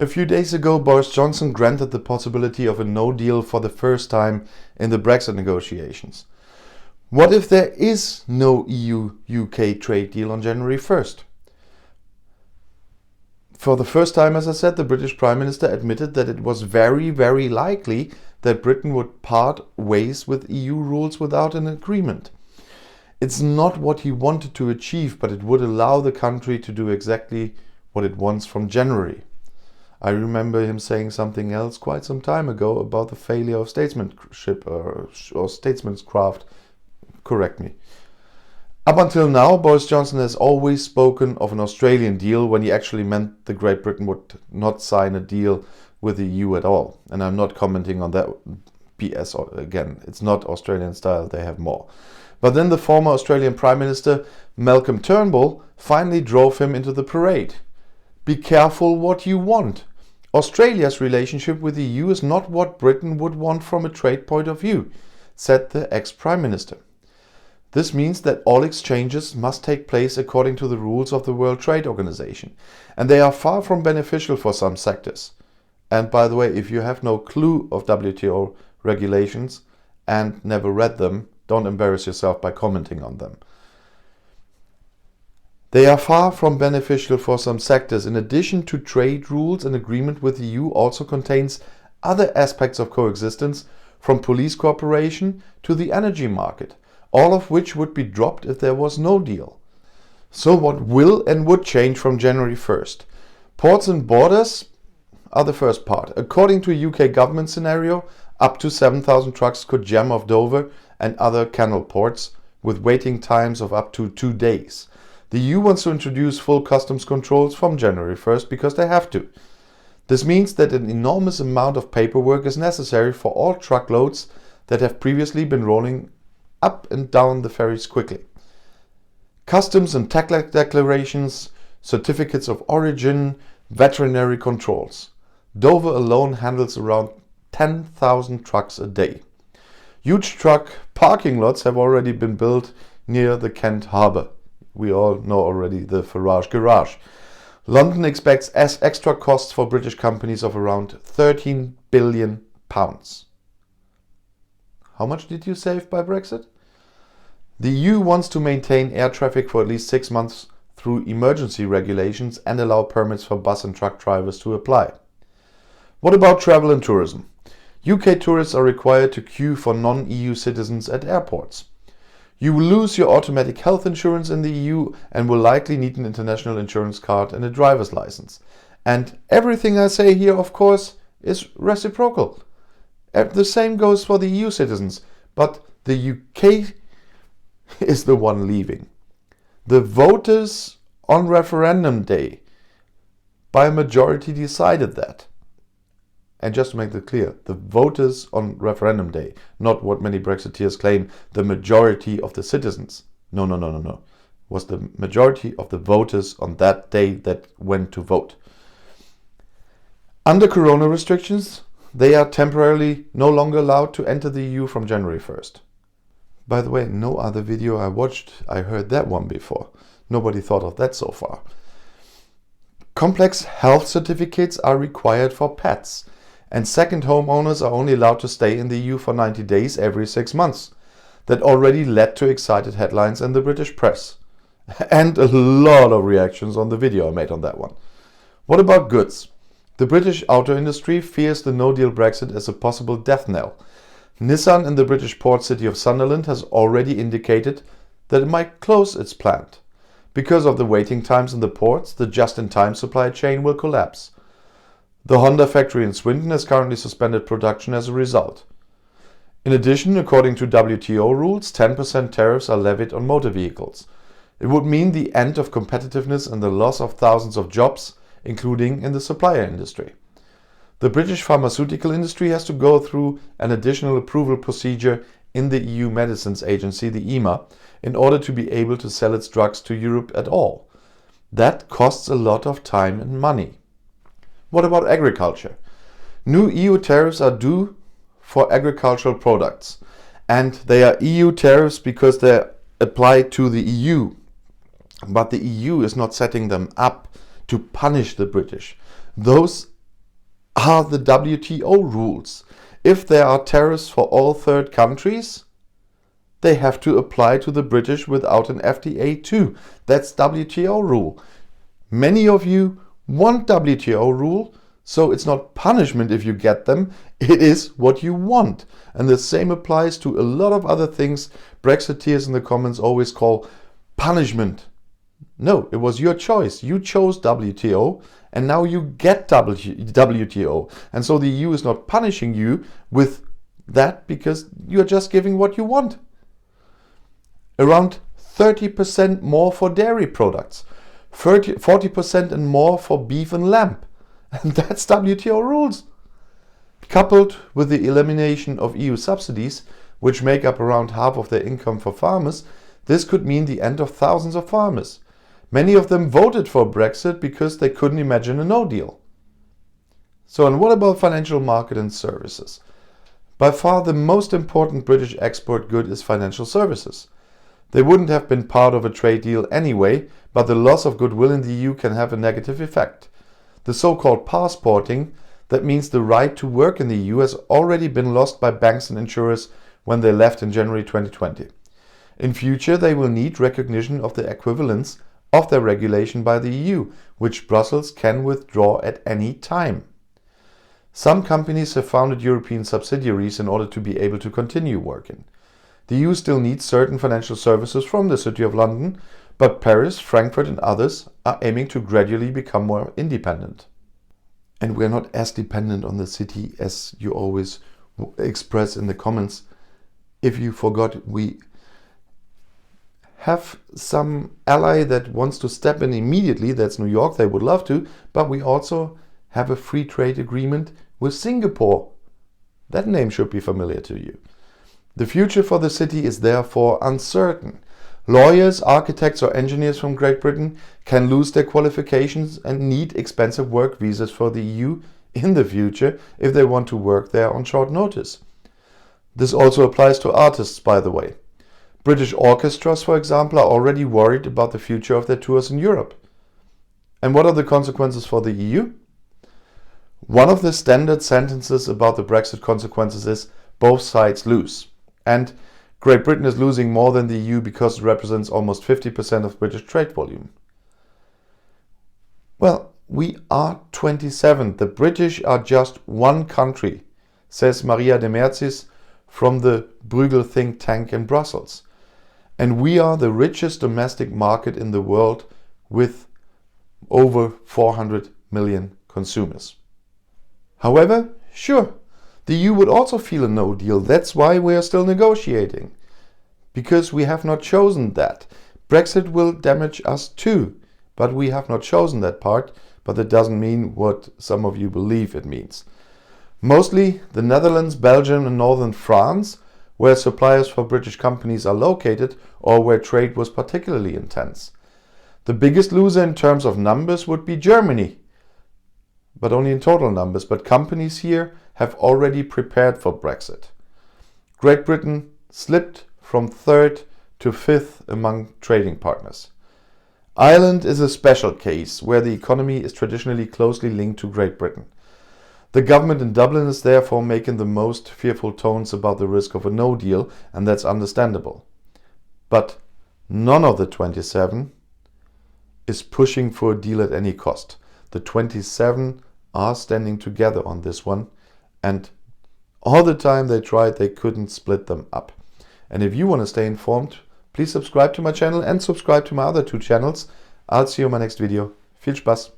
A few days ago, Boris Johnson granted the possibility of a no deal for the first time in the Brexit negotiations. What if there is no EU-UK trade deal on January 1st? For the first time, as I said, the British Prime Minister admitted that it was very, very likely that Britain would part ways with EU rules without an agreement. It's not what he wanted to achieve, but it would allow the country to do exactly what it wants from January. I remember him saying something else quite some time ago about the failure of statesmanship or statesmanscraft. Correct me. Up until now, Boris Johnson has always spoken of an Australian deal when he actually meant that Great Britain would not sign a deal with the EU at all. And I'm not commenting on that BS again. It's not Australian style, they have more. But then the former Australian Prime Minister, Malcolm Turnbull, finally drove him into the parade. Be careful what you want. Australia's relationship with the EU is not what Britain would want from a trade point of view, said the ex-Prime Minister. This means that all exchanges must take place according to the rules of the World Trade Organization, and they are far from beneficial for some sectors. And by the way, if you have no clue of WTO regulations and never read them, don't embarrass yourself by commenting on them. They are far from beneficial for some sectors. In addition to trade rules, an agreement with the EU also contains other aspects of coexistence, from police cooperation to the energy market, all of which would be dropped if there was no deal. So what will and would change from January 1st? Ports and borders are the first part. According to a UK government scenario, up to 7,000 trucks could jam off Dover and other canal ports with waiting times of up to 2 days. The EU wants to introduce full customs controls from January 1st because they have to. This means that an enormous amount of paperwork is necessary for all truckloads that have previously been rolling up and down the ferries quickly. Customs and tax declarations, certificates of origin, veterinary controls. Dover alone handles around 10,000 trucks a day. Huge truck parking lots have already been built near the Kent Harbour. We all know already the Farage Garage. London expects extra costs for British companies of around £13 billion. How much did you save by Brexit? The EU wants to maintain air traffic for at least 6 months through emergency regulations and allow permits for bus and truck drivers to apply. What about travel and tourism? UK tourists are required to queue for non-EU citizens at airports. You will lose your automatic health insurance in the EU and will likely need an international insurance card and a driver's license. And everything I say here, of course, is reciprocal. The same goes for the EU citizens, but the UK is the one leaving. The voters on referendum day by a majority decided that. And just to make that clear, the voters on referendum day, not what many Brexiteers claim, the majority of the citizens. No. Was the majority of the voters on that day that went to vote. Under corona restrictions, they are temporarily no longer allowed to enter the EU from January 1st. By the way, no other video I watched, I heard that one before. Nobody thought of that so far. Complex health certificates are required for pets. And second homeowners are only allowed to stay in the EU for 90 days every 6 months. That already led to excited headlines in the British press. And a lot of reactions on the video I made on that one. What about goods? The British auto industry fears the no-deal Brexit as a possible death knell. Nissan in the British port city of Sunderland has already indicated that it might close its plant. Because of the waiting times in the ports, the just-in-time supply chain will collapse. The Honda factory in Swindon has currently suspended production as a result. In addition, according to WTO rules, 10% tariffs are levied on motor vehicles. It would mean the end of competitiveness and the loss of thousands of jobs, including in the supplier industry. The British pharmaceutical industry has to go through an additional approval procedure in the EU Medicines Agency, the EMA, in order to be able to sell its drugs to Europe at all. That costs a lot of time and money. What about agriculture? New EU tariffs are due for agricultural products, and they are EU tariffs because they apply to the EU. But the EU is not setting them up to punish the British. Those are the WTO rules. If there are tariffs for all third countries, they have to apply to the British without an FTA too. That's WTO rule. Many of you want WTO rule, so it's not punishment if you get them, it is what you want. And the same applies to a lot of other things Brexiteers in the comments always call punishment. No, it was your choice. You chose WTO and now you get WTO. And so the EU is not punishing you with that because you're just giving what you want. Around 30% more for dairy products, 40% and more for beef and lamb. And that's WTO rules. Coupled with the elimination of EU subsidies, which make up around half of their income for farmers, this could mean the end of thousands of farmers. Many of them voted for Brexit because they couldn't imagine a no deal. So, and what about financial market and services? By far the most important British export good is financial services. They wouldn't have been part of a trade deal anyway, but the loss of goodwill in the EU can have a negative effect. The so-called passporting, that means the right to work in the EU, has already been lost by banks and insurers when they left in January 2020. In future, they will need recognition of the equivalence of their regulation by the EU, which Brussels can withdraw at any time. Some companies have founded European subsidiaries in order to be able to continue working. The EU still needs certain financial services from the City of London, but Paris, Frankfurt and others are aiming to gradually become more independent. And we're not as dependent on the city as you always express in the comments. If you forgot, we have some ally that wants to step in immediately, that's New York, they would love to, but we also have a free trade agreement with Singapore. That name should be familiar to you. The future for the city is therefore uncertain. Lawyers, architects or engineers from Great Britain can lose their qualifications and need expensive work visas for the EU in the future if they want to work there on short notice. This also applies to artists, by the way. British orchestras, for example, are already worried about the future of their tours in Europe. And what are the consequences for the EU? One of the standard sentences about the Brexit consequences is both sides lose. And Great Britain is losing more than the EU because it represents almost 50% of British trade volume. Well, we are 27. The British are just one country, says Maria de Mercis from the Bruegel think tank in Brussels. And we are the richest domestic market in the world with over 400 million consumers. However, sure, the EU would also feel a no deal. That's why we are still negotiating. Because we have not chosen that. Brexit will damage us too. But we have not chosen that part. But that doesn't mean what some of you believe it means. Mostly the Netherlands, Belgium and northern France, where suppliers for British companies are located or where trade was particularly intense. The biggest loser in terms of numbers would be Germany. But only in total numbers. But companies here have already prepared for Brexit. Great Britain slipped from 3rd to 5th among trading partners. Ireland is a special case where the economy is traditionally closely linked to Great Britain. The government in Dublin is therefore making the most fearful tones about the risk of a no deal, and that's understandable. But none of the 27 is pushing for a deal at any cost. The 27 are standing together on this one, and all the time they tried, they couldn't split them up. And if you want to stay informed, please subscribe to my channel and subscribe to my other 2 channels. I'll see you in my next video. Viel Spaß!